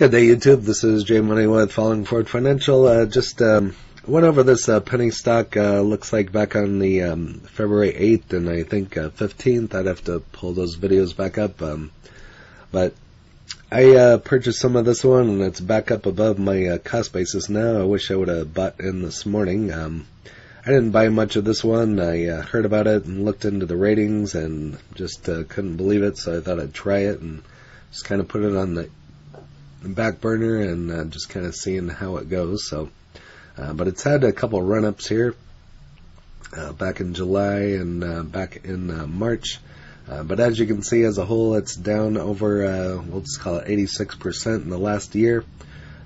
Good day, YouTube. This is Jay Money with Falling Forward Financial. Just went over this penny stock. Looks like back on the February 8th and I think 15th. I'd have to pull those videos back up. But I purchased some of this one, and it's back up above my cost basis now. I wish I would have bought in this morning. I didn't buy much of this one. I heard about it and looked into the ratings and just couldn't believe it, so I thought I'd try it and just kind of put it on the back burner and just kind of seeing how it goes. So, but it's had a couple run-ups here back in July and back in March. But as you can see, as a whole, it's down over, we'll just call it 86% in the last year,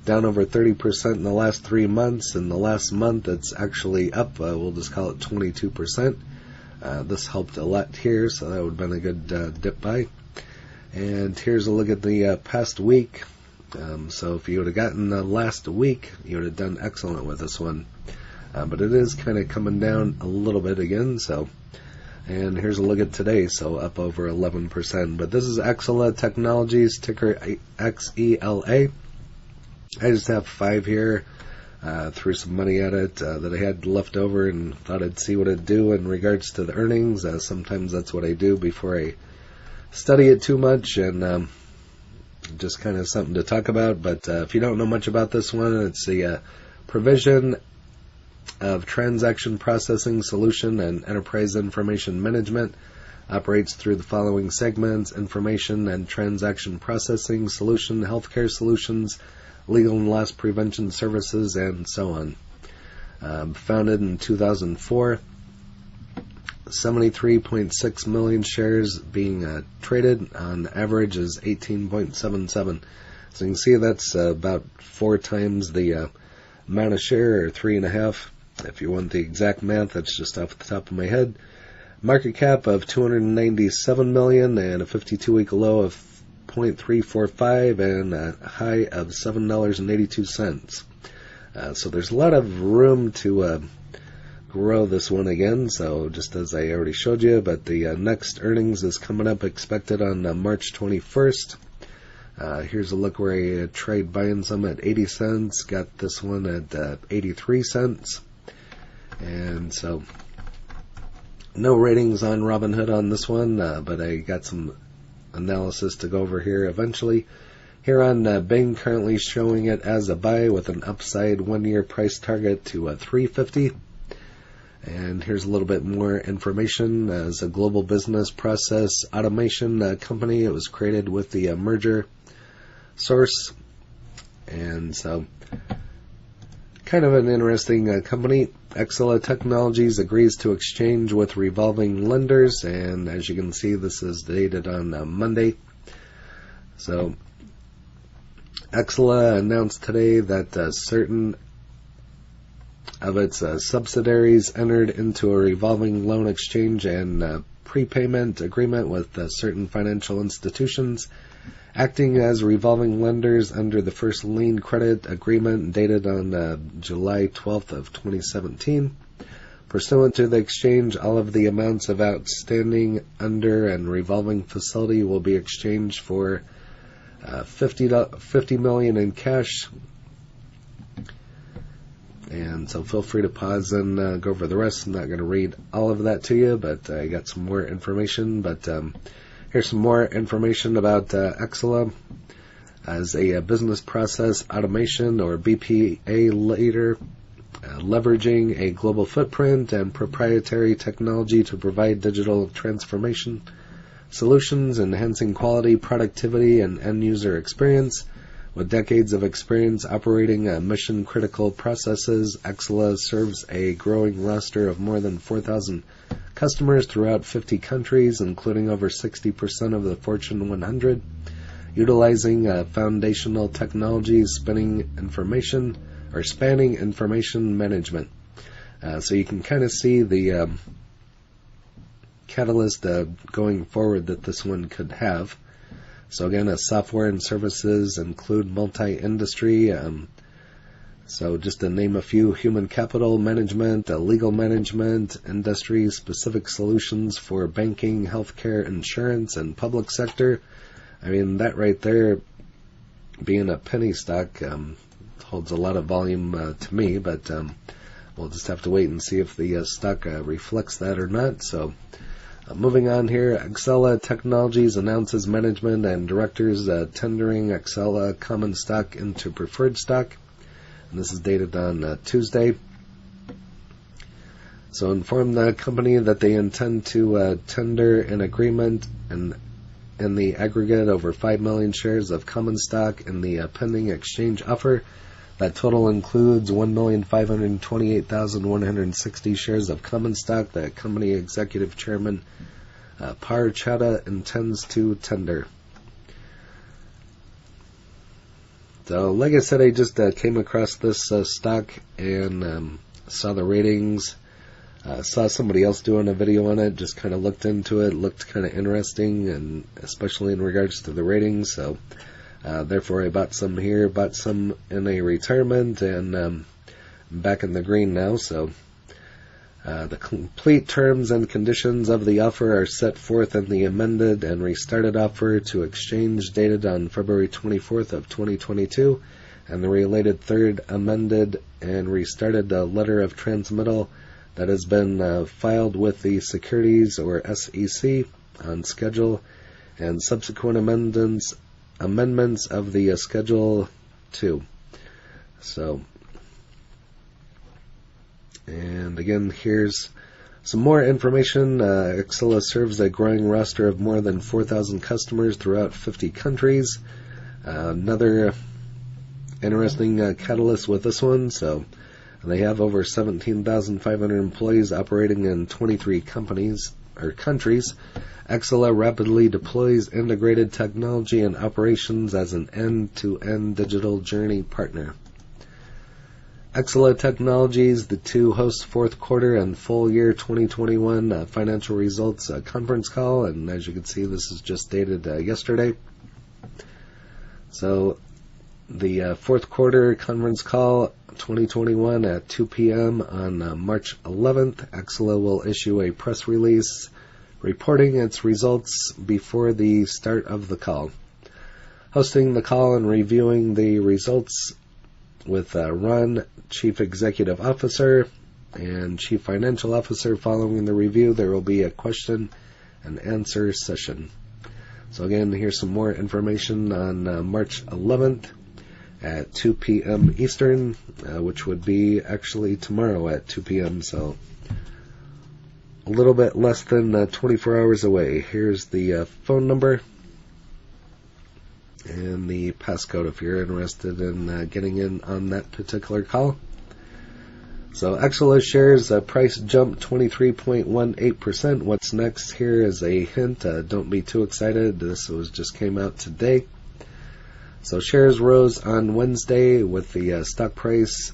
down over 30% in the last 3 months. In the last month, it's actually up, we'll just call it 22%. This helped a lot here, so that would have been a good dip buy. And here's a look at the past week. So if you would have gotten the last week, you would have done excellent with this one. But it is kind of coming down a little bit again. So, and here's a look at today. So up over 11%. But this is Exela Technologies, ticker XELA. I just have 5 here. Threw some money at it that I had left over and thought I'd see what it'd do in regards to the earnings. Sometimes that's what I do before I study it too much, and just kind of something to talk about. But if you don't know much about this one, it's the provision of transaction processing solution and enterprise information management. Operates through the following segments: information and transaction processing solution, healthcare solutions, legal and loss prevention services, and so on. Founded in 2004. 73.6 million shares being traded. On average is 18.77. So you can see that's about 4 times the amount of share, or 3.5. If you want the exact math, that's just off the top of my head. Market cap of 297 million and a 52-week low of 0.345 and a high of $7.82. So there's a lot of room to grow this one again, so just as I already showed you. But the next earnings is coming up, expected on March 21st. Here's a look where I tried buying some at 80 cents, got this one at 83 cents. And so no ratings on Robinhood on this one, but I got some analysis to go over here eventually. Here on Bing, currently showing it as a buy with an upside 1-year price target to $350. And here's a little bit more information. As a global business process automation company, it was created with the merger source. And so, kind of an interesting company. Exela Technologies agrees to exchange with revolving lenders. And as you can see, this is dated on Monday. So, Exela announced today that certain of its subsidiaries entered into a revolving loan exchange and prepayment agreement with certain financial institutions, acting as revolving lenders under the first lien credit agreement dated on July 12th of 2017. Pursuant to the exchange, all of the amounts of outstanding under and revolving facility will be exchanged for $50 million in cash. And so feel free to pause and go over the rest. I'm not going to read all of that to you, but I got some more information. But here's some more information about Exela as a business process automation, or BPA leader, leveraging a global footprint and proprietary technology to provide digital transformation solutions, enhancing quality, productivity, and end-user experience. With decades of experience operating mission-critical processes, Exela serves a growing roster of more than 4,000 customers throughout 50 countries, including over 60% of the Fortune 100, utilizing foundational technologies spanning information management. So you can kind of see the catalyst going forward that this one could have. So again, software and services include multi-industry. So just to name a few: human capital management, legal management, industry-specific solutions for banking, healthcare, insurance, and public sector. I mean, that right there being a penny stock, holds a lot of volume to me, but we'll just have to wait and see if the stock reflects that or not. So, moving on here, Exela Technologies announces management and directors tendering Exela common stock into preferred stock. And this is dated on Tuesday. So, inform the company that they intend to tender an agreement in the aggregate over 5 million shares of common stock in the pending exchange offer. That total includes 1,528,160 shares of common stock that company executive chairman Par Chadha intends to tender. So, like I said, I just came across this stock and saw the ratings. Saw somebody else doing a video on it, just kind of looked into it, looked kind of interesting, and especially in regards to the ratings. So, therefore, I bought some here, bought some in a retirement, and I'm back in the green now. So, the complete terms and conditions of the offer are set forth in the amended and restarted offer to exchange dated on February 24th of 2022, and the related third amended and restarted letter of transmittal that has been filed with the Securities or SEC on schedule, and subsequent amendments of the Schedule 2. So, and again, here's some more information. Exela serves a growing roster of more than 4,000 customers throughout 50 countries. Another interesting catalyst with this one. So, they have over 17,500 employees operating in 23 countries. Exela rapidly deploys integrated technology and operations as an end-to-end digital journey partner. Exela Technologies, the two host fourth quarter and full year 2021 financial results conference call, and as you can see, this is just dated yesterday. So, the fourth quarter conference call 2021 at 2 p.m. on March 11th, Exela will issue a press release reporting its results before the start of the call. Hosting the call and reviewing the results with Ron, Chief Executive Officer, and Chief Financial Officer. Following the review, there will be a question and answer session. So again, here's some more information on March 11th. At 2 p.m. Eastern, which would be actually tomorrow at 2 p.m., so a little bit less than 24 hours away. Here's the phone number and the passcode if you're interested in getting in on that particular call. So Exela shares price jumped 23.18%. What's next here is a hint. Don't be too excited. This just came out today. So shares rose on Wednesday with the stock price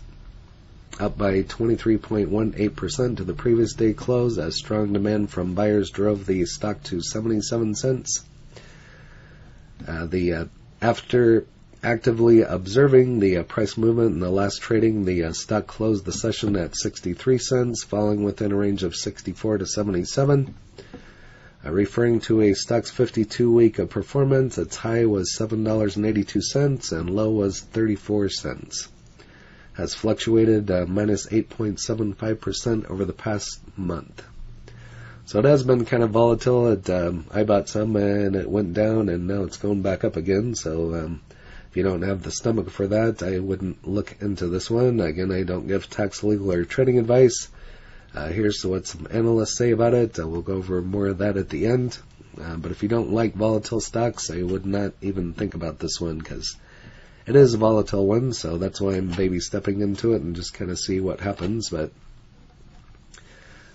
up by 23.18% to the previous day close as strong demand from buyers drove the stock to 77 cents. After actively observing the price movement in the last trading, the stock closed the session at 63 cents, falling within a range of 64 to 77. Referring to a stock's 52-week performance, its high was $7.82 and low was 34 cents. Has fluctuated minus 8.75% over the past month. So it has been kind of volatile. I bought some and it went down and now it's going back up again. So if you don't have the stomach for that, I wouldn't look into this one. Again, I don't give tax, legal, or trading advice. Here's what some analysts say about it. We'll go over more of that at the end. But if you don't like volatile stocks, I would not even think about this one because it is a volatile one. So that's why I'm baby stepping into it and just kind of see what happens. But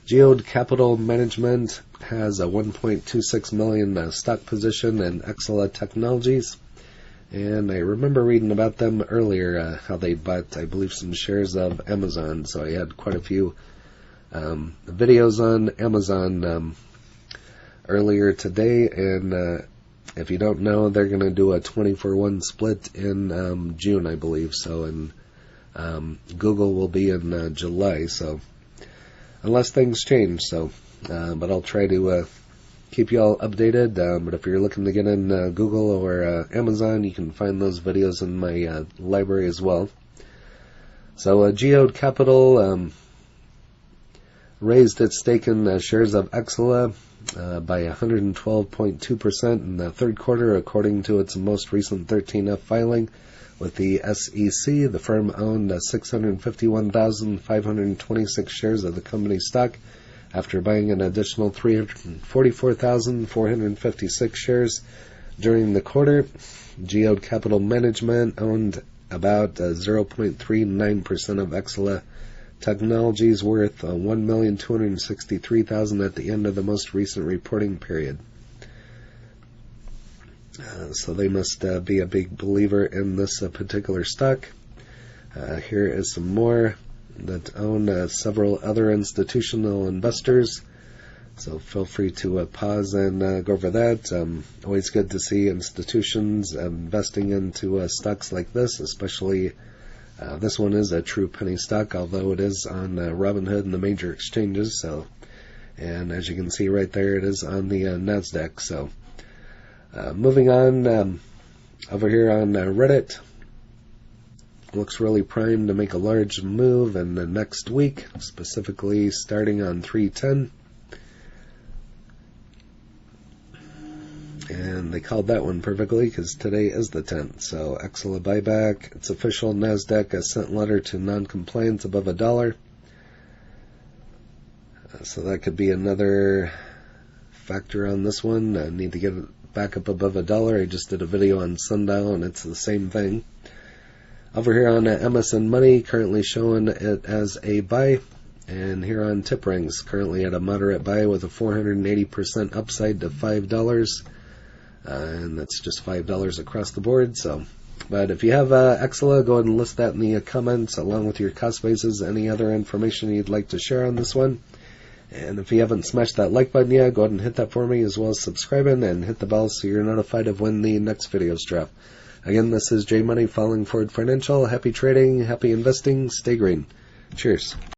Geode Capital Management has a 1.26 million stock position in Exela Technologies. And I remember reading about them earlier, how they bought, I believe, some shares of Amazon. So I had quite a few videos on Amazon earlier today, and if you don't know, they're going to do a 20-for-1 split in June, I believe. So, and Google will be in July. So, unless things change. So, but I'll try to keep you all updated. But if you're looking to get in Google or Amazon, you can find those videos in my library as well. So Geode Capital raised its stake in shares of Exela by 112.2% in the third quarter, according to its most recent 13F filing with the SEC. The firm owned 651,526 shares of the company's stock after buying an additional 344,456 shares during the quarter. Geode Capital Management owned about 0.39% of Exela Technologies, worth $1,263,000 at the end of the most recent reporting period. So they must be a big believer in this particular stock. Here is some more that own several other institutional investors. So feel free to pause and go over that. Always good to see institutions investing into stocks like this, especially this one is a true penny stock, although it is on Robinhood and the major exchanges. So, and as you can see right there, it is on the NASDAQ. So, moving on, over here on Reddit, looks really primed to make a large move in the next week, specifically starting on 3/10. And they called that one perfectly because today is the 10th. So Exela buyback, its official NASDAQ sent letter to non-compliance above $1. So that could be another factor on this one. Need to get it back up above $1. I just did a video on Sundial and it's the same thing. Over here on MSN Money, currently showing it as a buy. And here on Tip Rings, currently at a moderate buy with a 480% upside to $5. And that's just $5 across the board. So, but if you have Exela, go ahead and list that in the comments along with your cost bases, any other information you'd like to share on this one. And if you haven't smashed that like button yet, go ahead and hit that for me, as well as subscribing and hit the bell so you're notified of when the next videos drop. Again, this is J Money, Falling Forward Financial. Happy trading, happy investing, stay green. Cheers.